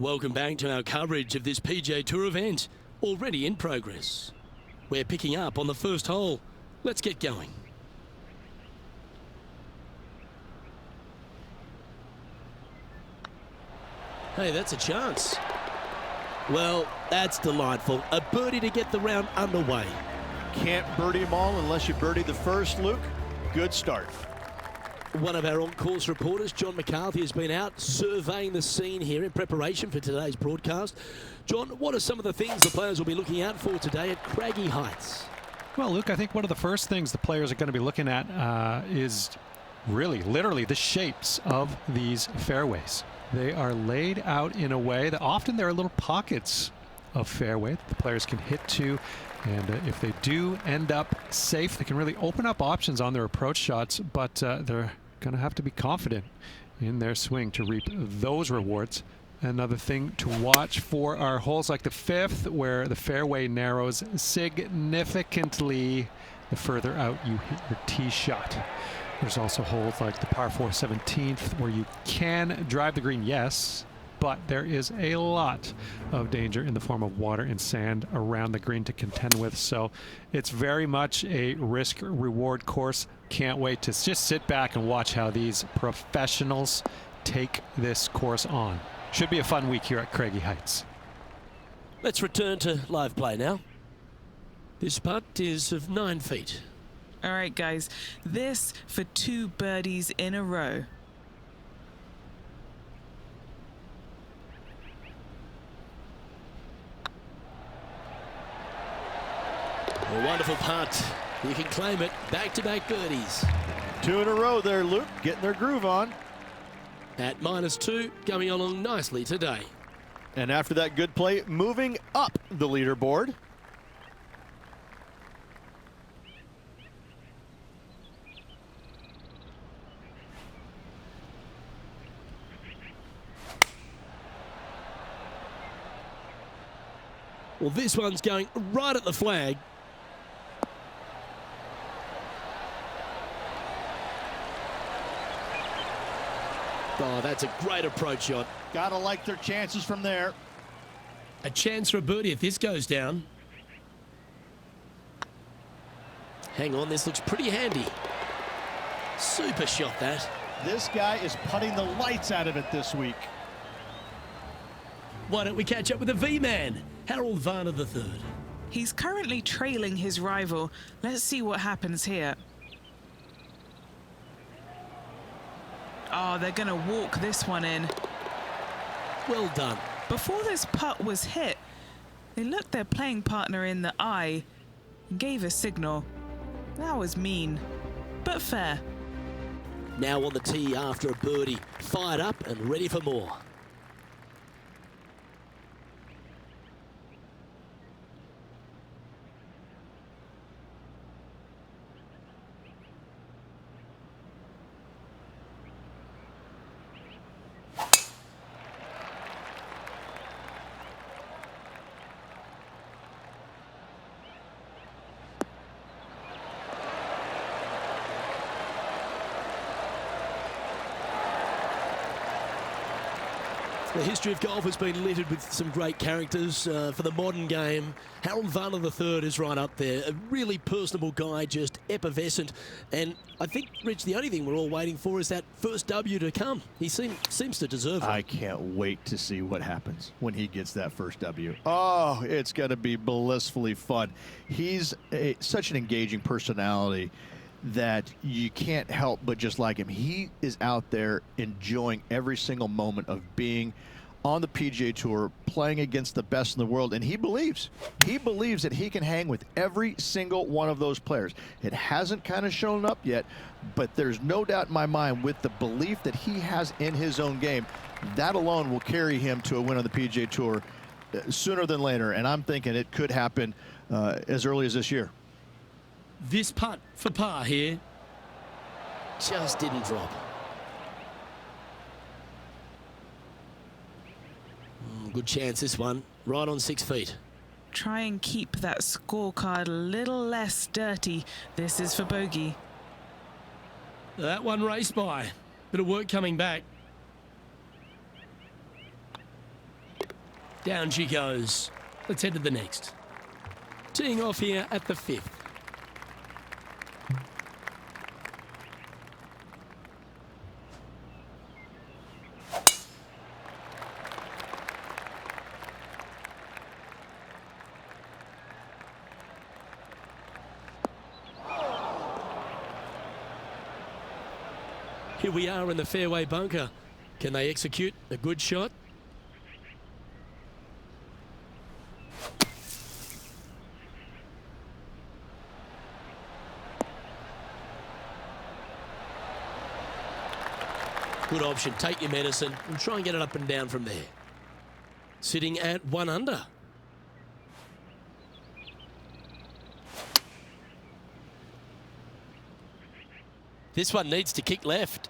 Welcome back to our coverage of this PGA Tour event, already in progress. We're picking up on the first hole. Let's get going. Hey, that's a chance. Well, that's delightful. A birdie to get the round underway. Can't birdie them all unless you birdie the first, Luke. Good start. One of our on-course reporters, John McCarthy, has been out surveying the scene here in preparation for today's broadcast. John, what are some of the things the players will be looking out for today at Craggy Heights? Well, Luke, I think one of the first things the players are going to be looking at is really, literally, the shapes of these fairways. They are laid out in a way that often there are little pockets of fairway that the players can hit to. And if they do end up safe, they can really open up options on their approach shots, but they're going to have to be confident in their swing to reap those rewards. Another thing to watch for are holes like the fifth, where the fairway narrows significantly the further out you hit your tee shot. There's also holes like the par 4 17th, where you can drive the green, yes, but there is a lot of danger in the form of water and sand around the green to contend with. So it's very much a risk-reward course. Can't wait to just sit back and watch how these professionals take this course on. Should be a fun week here at Craggy Heights. Let's return to live play now. This putt is of 9 feet. All right, guys, this for 2 birdies in a row. A wonderful putt. You can claim it. Back-to-back birdies. 2 in a row there, Luke. Getting their groove on. At -2, coming along nicely today. And after that good play, moving up the leaderboard. Well, this one's going right at the flag. Oh, that's a great approach shot. Gotta like their chances from there. A chance for a birdie if this goes down. Hang on, this looks pretty handy. Super shot, that. This guy is putting the lights out of it this week. Why don't we catch up with the V-Man, Harold Varner III. He's currently trailing his rival. Let's see what happens here. Oh, they're going to walk this one in. Well done. Before this putt was hit, they looked their playing partner in the eye and gave a signal. That was mean, but fair. Now on the tee after a birdie, fired up and ready for more. The history of golf has been littered with some great characters. For the modern game, Harold Varner III is right up there. A really personable guy, just effervescent. And I think, Rich, the only thing we're all waiting for is that first W to come. He seems to deserve it. I can't wait to see what happens when he gets that first W. Oh, it's going to be blissfully fun. He's such an engaging personality that you can't help but just like him. He is out there enjoying every single moment of being on the PGA Tour, playing against the best in the world, and he believes that he can hang with every single one of those players. It hasn't kind of shown up yet, but there's no doubt in my mind, with the belief that he has in his own game, that alone will carry him to a win on the PGA Tour sooner than later, and I'm thinking it could happen as early as this year. This putt for par here just didn't drop. Good chance, this one. Right on 6 feet. Try and keep that scorecard a little less dirty. This is for bogey. That one raced by. Bit of work coming back. Down she goes. Let's head to the next. Teeing off here at the 5th. Here we are in the fairway bunker. Can they execute a good shot? Good option. Take your medicine and try and get it up and down from there. Sitting at 1 under. This one needs to kick left.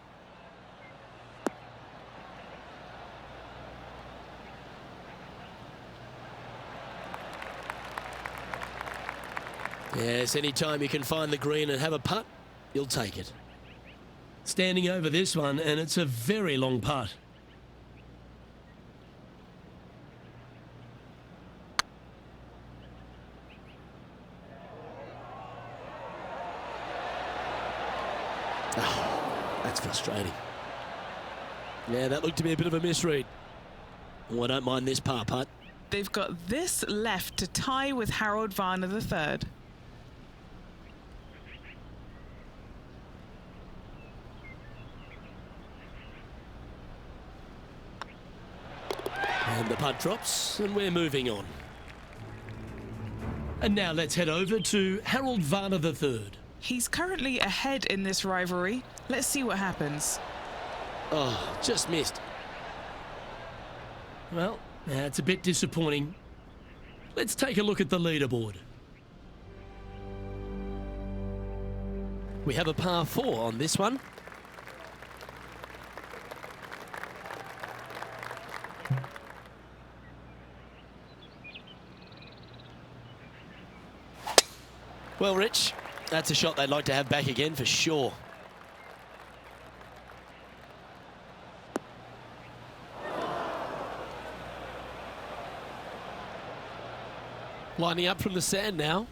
Yes, anytime you can find the green and have a putt, you'll take it. Standing over this one, and it's a very long putt. Oh, that's frustrating. Yeah, that looked to be a bit of a misread. Oh, I don't mind this par putt. They've got this left to tie with Harold Varner III. And the putt drops, and we're moving on. And now let's head over to Harold Varner III. He's currently ahead in this rivalry. Let's see what happens. Oh, just missed. Well, that's a bit disappointing. Let's take a look at the leaderboard. We have a par 4 on this one. Well, Rich, that's a shot they'd like to have back again for sure. Lining up from the sand now.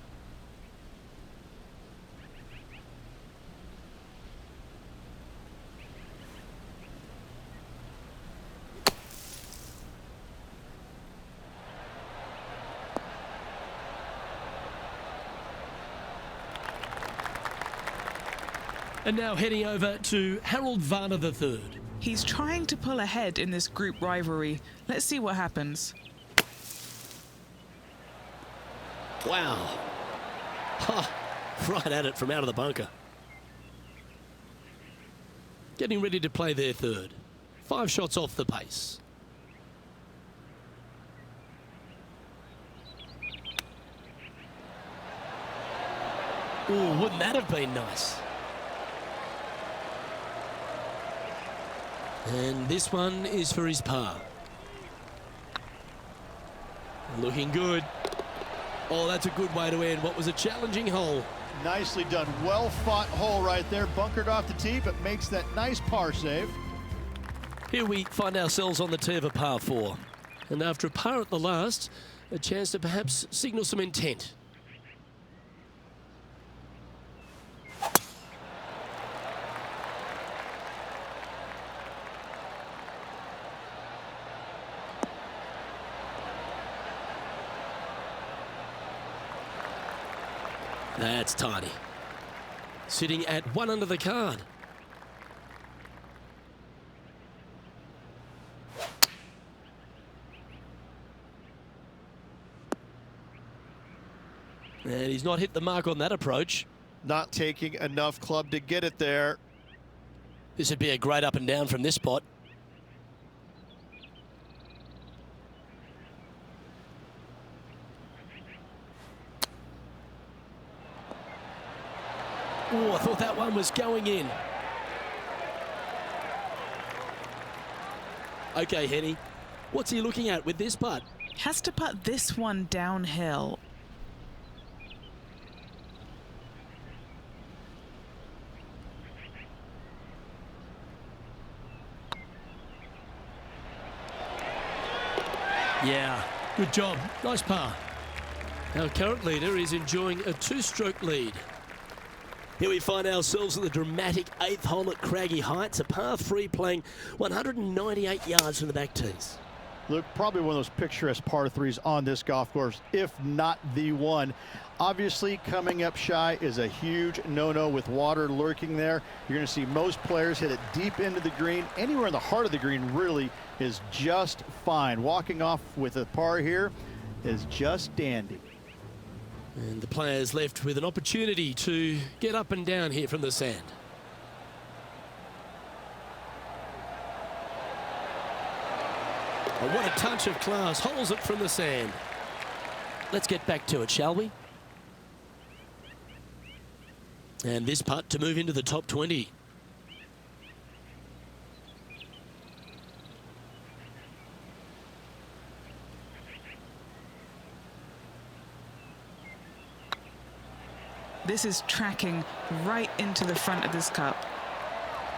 And now heading over to Harold Varner III. He's trying to pull ahead in this group rivalry. Let's see what happens. Wow. Ha! Right at it from out of the bunker. Getting ready to play their third. 5 shots off the pace. Oh, wouldn't that have been nice? And this one is for his par. Looking good. Oh, that's a good way to end what was a challenging hole. Nicely done. Well fought hole right there. Bunkered off the tee, but makes that nice par save. Here we find ourselves on the tee of a par 4. And after a par at the last, a chance to perhaps signal some intent. That's tiny. Sitting at 1 under the card. And he's not hit the mark on that approach. Not taking enough club to get it there. This would be a great up and down from this spot. Oh, I thought that one was going in. Okay, Henny. What's he looking at with this putt? Has to putt this one downhill. Yeah, Good job. Nice par. Our current leader is enjoying a 2-stroke lead. Here we find ourselves at the dramatic 8th hole at Craggy Heights, a par 3 playing 198 yards from the back tees. Luke, probably one of those picturesque par 3s on this golf course, if not the one. Obviously, coming up shy is a huge no-no with water lurking there. You're going to see most players hit it deep into the green. Anywhere in the heart of the green really is just fine. Walking off with a par here is just dandy. And the players left with an opportunity to get up and down here from the sand. Oh, what a touch of class. Holds it from the sand. Let's get back to it, shall we? And this putt to move into the top 20. This is tracking right into the front of this cup.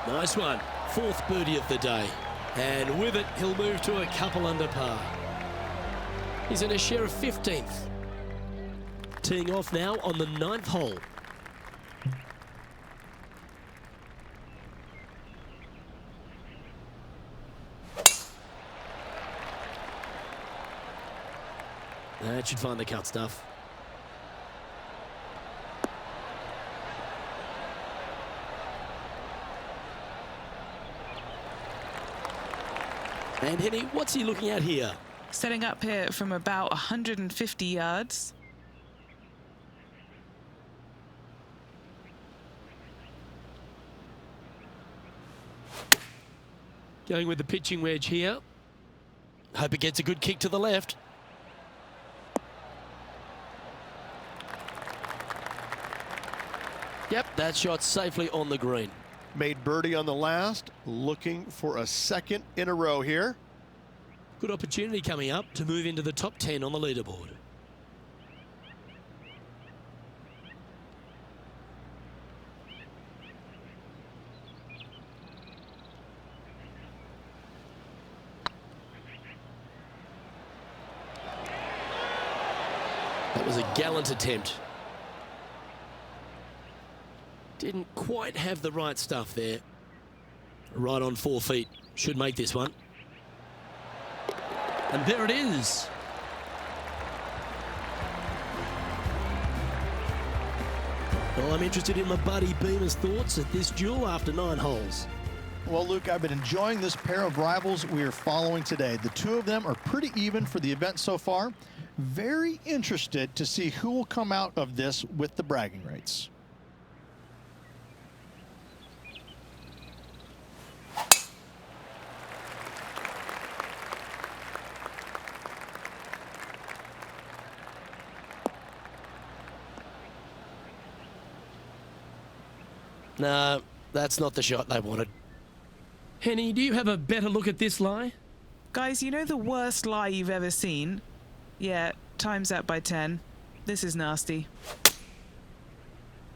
Nice one. 4th birdie of the day. And with it, he'll move to a couple under par. He's in a share of 15th. Teeing off now on the 9th hole. That should find the cut stuff. And Henny, what's he looking at here? Setting up here from about 150 yards. Going with the pitching wedge here. Hope it gets a good kick to the left. Yep, that shot safely on the green. Made birdie on the last, looking for a second in a row here. Good opportunity coming up to move into the top 10 on the leaderboard. That was a gallant attempt. Didn't quite have the right stuff there. Right on 4 feet. Should make this one. And there it is. Well, I'm interested in my buddy Beamer's thoughts at this duel after 9 holes. Well, Luke, I've been enjoying this pair of rivals we are following today. The two of them are pretty even for the event so far. Very interested to see who will come out of this with the bragging rights. No, that's not the shot they wanted. Henny, do you have a better look at this lie? Guys, you know the worst lie you've ever seen? Yeah, times that by 10. This is nasty.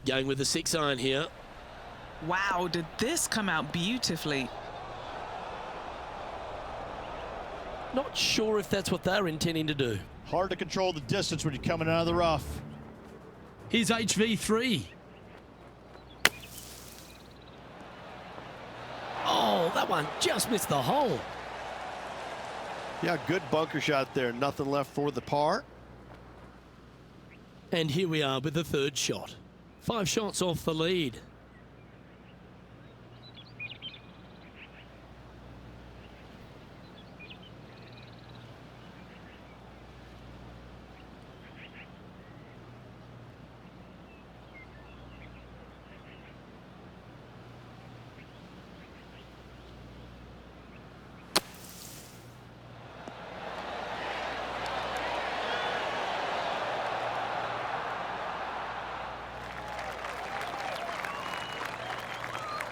Going with the 6-iron here. Wow, did this come out beautifully? Not sure if that's what they're intending to do. Hard to control the distance when you're coming out of the rough. Here's HV3. Oh, that one just missed the hole. Yeah, good bunker shot there. Nothing left for the par. And here we are with the 3rd shot. 5 shots off the lead.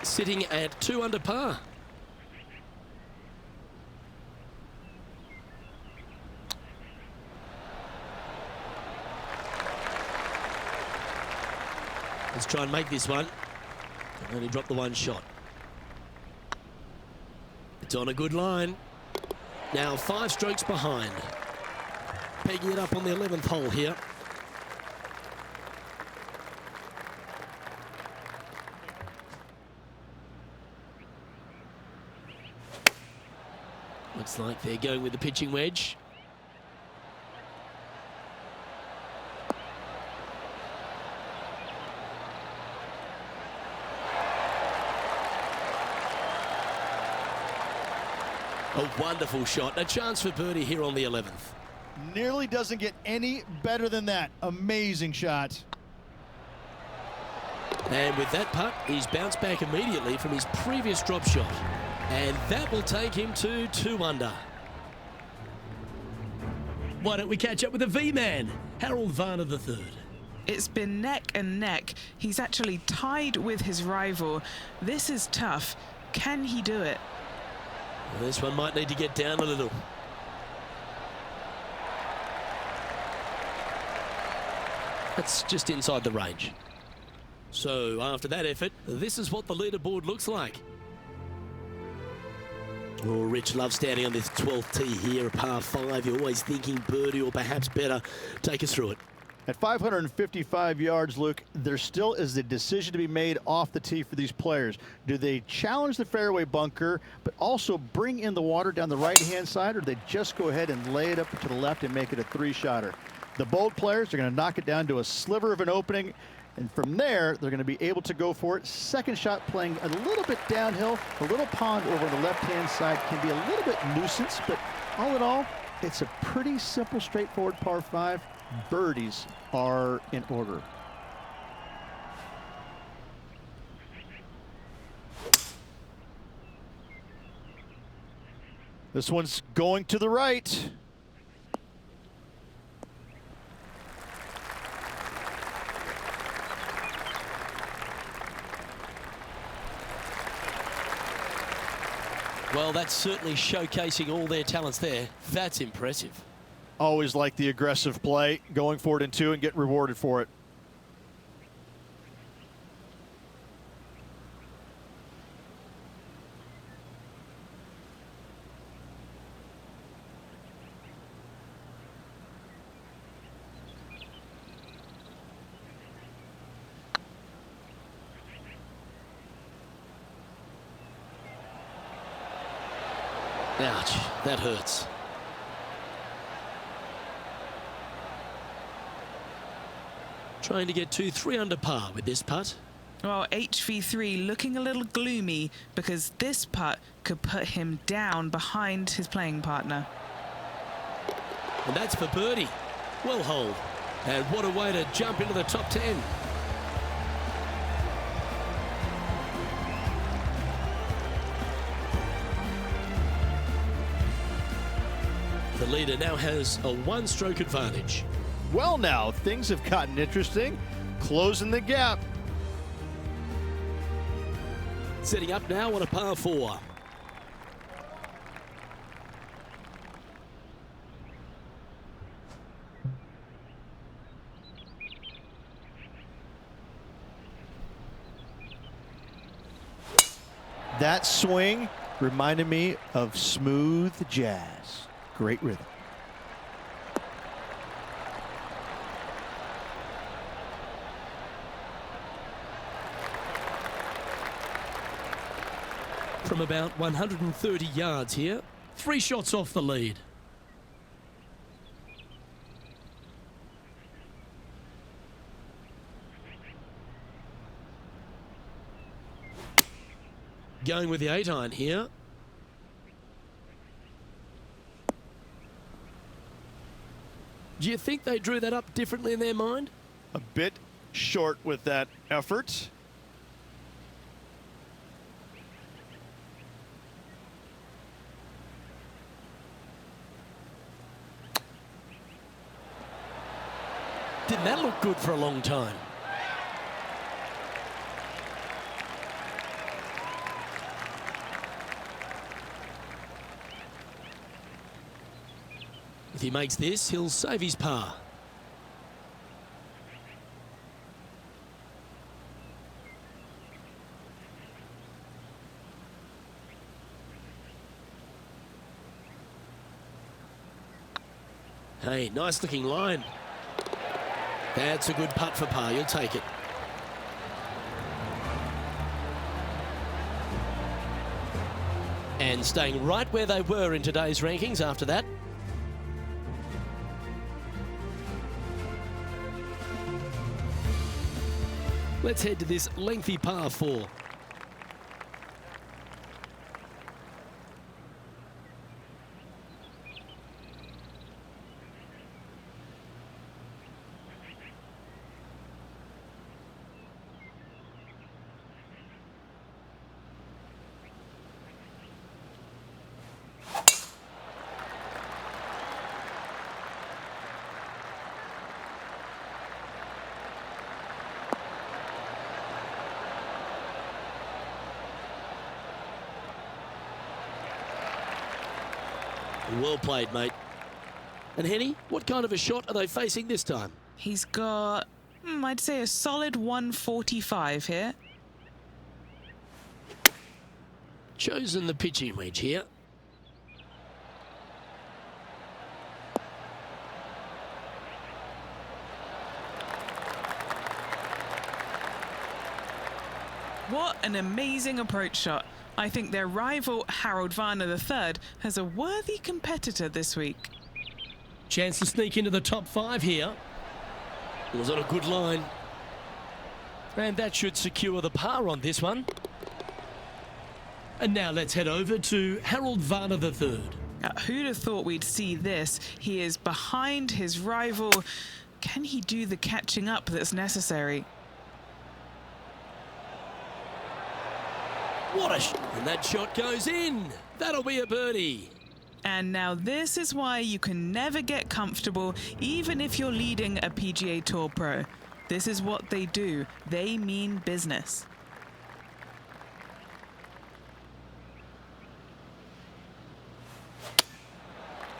Sitting at 2 under par. Let's try and make this one. And only drop the 1 shot. It's on a good line. Now 5 strokes behind. pegging it up on the 11th hole here. Looks like they're going with the pitching wedge. A wonderful shot. A chance for birdie here on the 11th. Nearly doesn't get any better than that. Amazing shot. And with that putt, he's bounced back immediately from his previous drop shot. And that will take him to 2 under. Why don't we catch up with the V-man, Harold Varner III. It's been neck and neck. He's actually tied with his rival. This is tough. Can he do it? Well, this one might need to get down a little. That's just inside the range. So after that effort, this is what the leaderboard looks like. Oh, Rich loves standing on this 12th tee here, a par 5. You're always thinking birdie or perhaps better. Take us through it. At 555 yards, Luke, there still is a decision to be made off the tee for these players. Do they challenge the fairway bunker, but also bring in the water down the right-hand side, or do they just go ahead and lay it up to the left and make it a 3-shotter? The bold players are going to knock it down to a sliver of an opening, and from there, they're going to be able to go for it. Second shot playing a little bit downhill. The little pond over on the left-hand side can be a little bit nuisance, but all in all, it's a pretty simple, straightforward par 5. Birdies are in order. This one's going to the right. Well, that's certainly showcasing all their talents there. That's impressive. Always like the aggressive play, going for it in 2 and get rewarded for it. Ouch, that hurts. Trying to get to 3 under par with this putt. Well, HV3 looking a little gloomy because this putt could put him down behind his playing partner. And that's for birdie. Well holed. And what a way to jump into the top 10. The leader now has a 1-stroke advantage. Well, now things have gotten interesting. Closing the gap. Setting up now on a par 4. That swing reminded me of smooth jazz. Great rhythm. From about 130 yards here, 3 shots off the lead. Going with the 8-iron here. Do you think they drew that up differently in their mind? A bit short with that effort. Didn't that look good for a long time? If he makes this, he'll save his par. Hey, nice looking line. That's a good putt for par. You'll take it. And staying right where they were in today's rankings after that. Let's head to this lengthy par 4. Well played, mate. And Henny, what kind of a shot are they facing this time? He's got, I'd say a solid 145 here. Chosen the pitching wedge here. What an amazing approach shot. I think their rival, Harold Varner III, has a worthy competitor this week. Chance to sneak into the top 5 here. It was on a good line. And that should secure the par on this one. And now let's head over to Harold Varner III. Who'd have thought we'd see this? He is behind his rival. Can he do the catching up that's necessary? What a shot. And that shot goes in. That'll be a birdie. And now this is why you can never get comfortable, even if you're leading a PGA Tour pro. This is what they do. They mean business.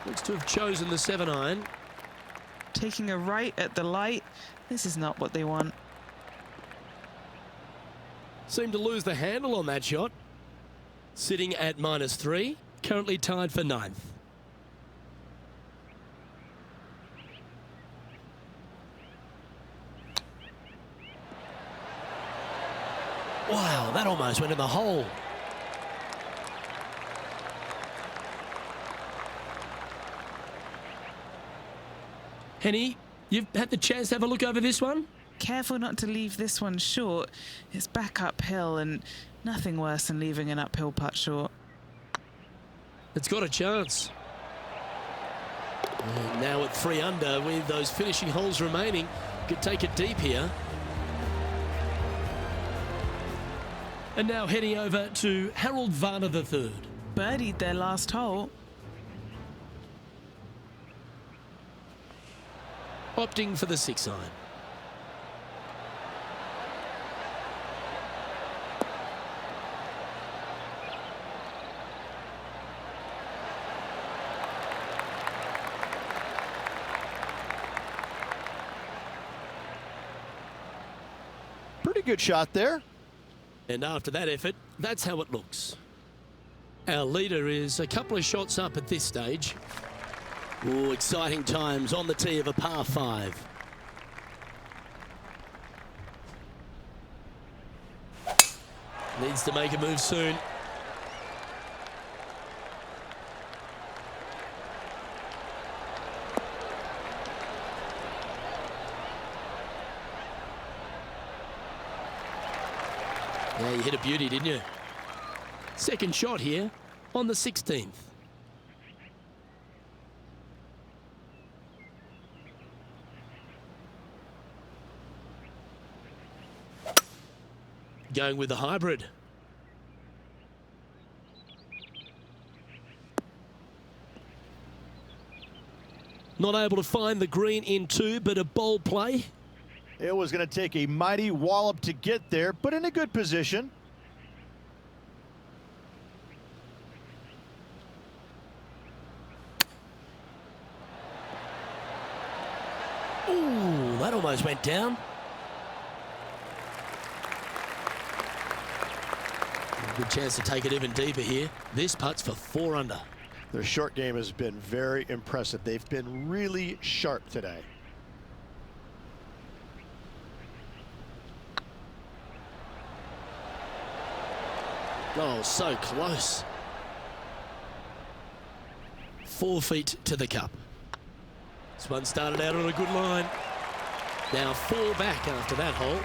Looks to have chosen the 7-iron. Taking a right at the light. This is not what they want. Seemed to lose the handle on that shot. Sitting at -3. Currently tied for 9th. Wow, that almost went in the hole. Henny, you've had the chance to have a look over this one? Careful not to leave this one short. It's back uphill and nothing worse than leaving an uphill putt short. It's got a chance. And now at 3 under with those finishing holes remaining. Could take it deep here. And now heading over to Harold Varner III. Birdied their last hole. Opting for the 6-iron. Pretty good shot there. And after that effort, that's how it looks. Our leader is a couple of shots up at this stage. Oh, exciting times on the tee of a par 5. Needs to make a move soon. Yeah, you hit a beauty, didn't you? Second shot here on the 16th. Going with the hybrid. Not able to find the green in 2, but a bold play. It was going to take a mighty wallop to get there, but in a good position. Ooh, that almost went down. Good chance to take it even deeper here. This putt's for 4 under. Their short game has been very impressive. They've been really sharp today. Oh, so close. 4 feet to the cup. This one started out on a good line. Now 4 back after that hole.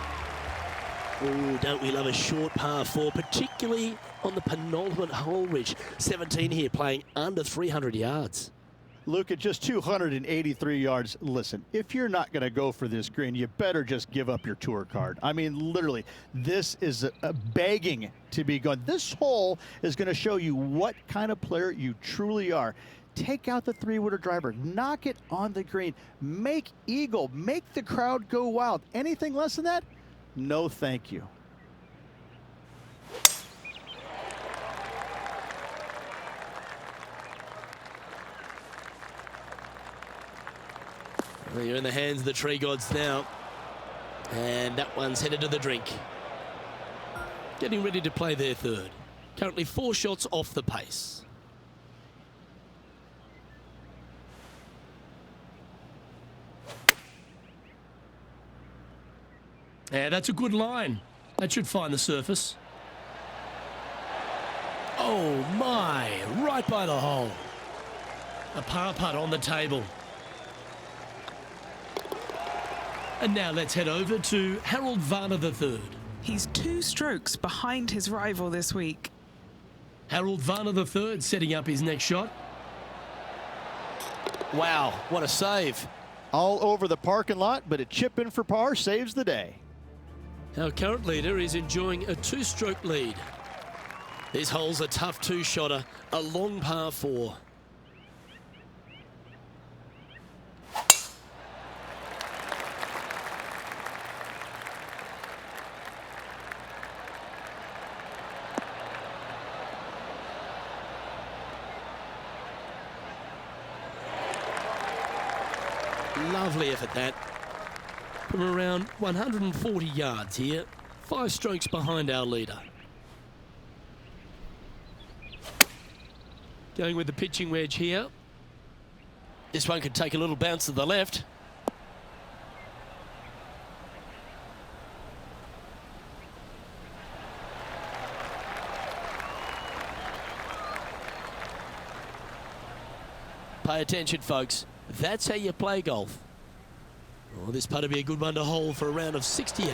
Oh, don't we love a short par 4, particularly on the penultimate hole, Rich. 17 here, playing under 300 yards. Luke, at just 283 yards, listen, if you're not going to go for this green, you better just give up your tour card. I mean, literally, this is a begging to be gone. This hole is going to show you what kind of player you truly are. Take out the 3-wooder driver, knock it on the green, make eagle, make the crowd go wild. Anything less than that? No, thank you. Well, you're in the hands of the tree gods now. And that one's headed to the drink. Getting ready to play their third. Currently 4 shots off the pace. Yeah, that's a good line. That should find the surface. Oh my, right by the hole. A par putt on the table. And now let's head over to Harold Varner III. He's 2 strokes behind his rival this week. Harold Varner III setting up his next shot. Wow, what a save. All over the parking lot, but a chip in for par saves the day. Our current leader is enjoying a 2-stroke lead. This hole's a tough 2-shotter, a long par 4. Lovely effort that. From around 140 yards here, 5 strokes behind our leader. Going with the pitching wedge here. This one could take a little bounce to the left. Pay attention, folks. That's how you play golf. Oh, this putt will be a good one to hold for a round of 68.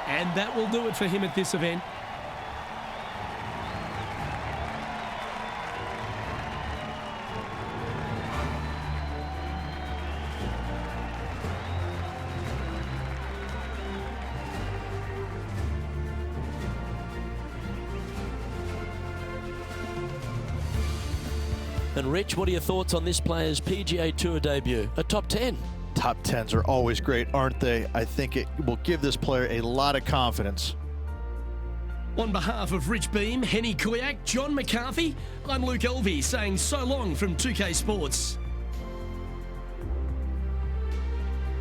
And that will do it for him at this event. And Rich, what are your thoughts on this player's PGA Tour debut? A top 10. Top 10s are always great, aren't they? I think it will give this player a lot of confidence. On behalf of Rich Beam, Henny Kuyak, John McCarthy, I'm Luke Elvey saying so long from 2K Sports.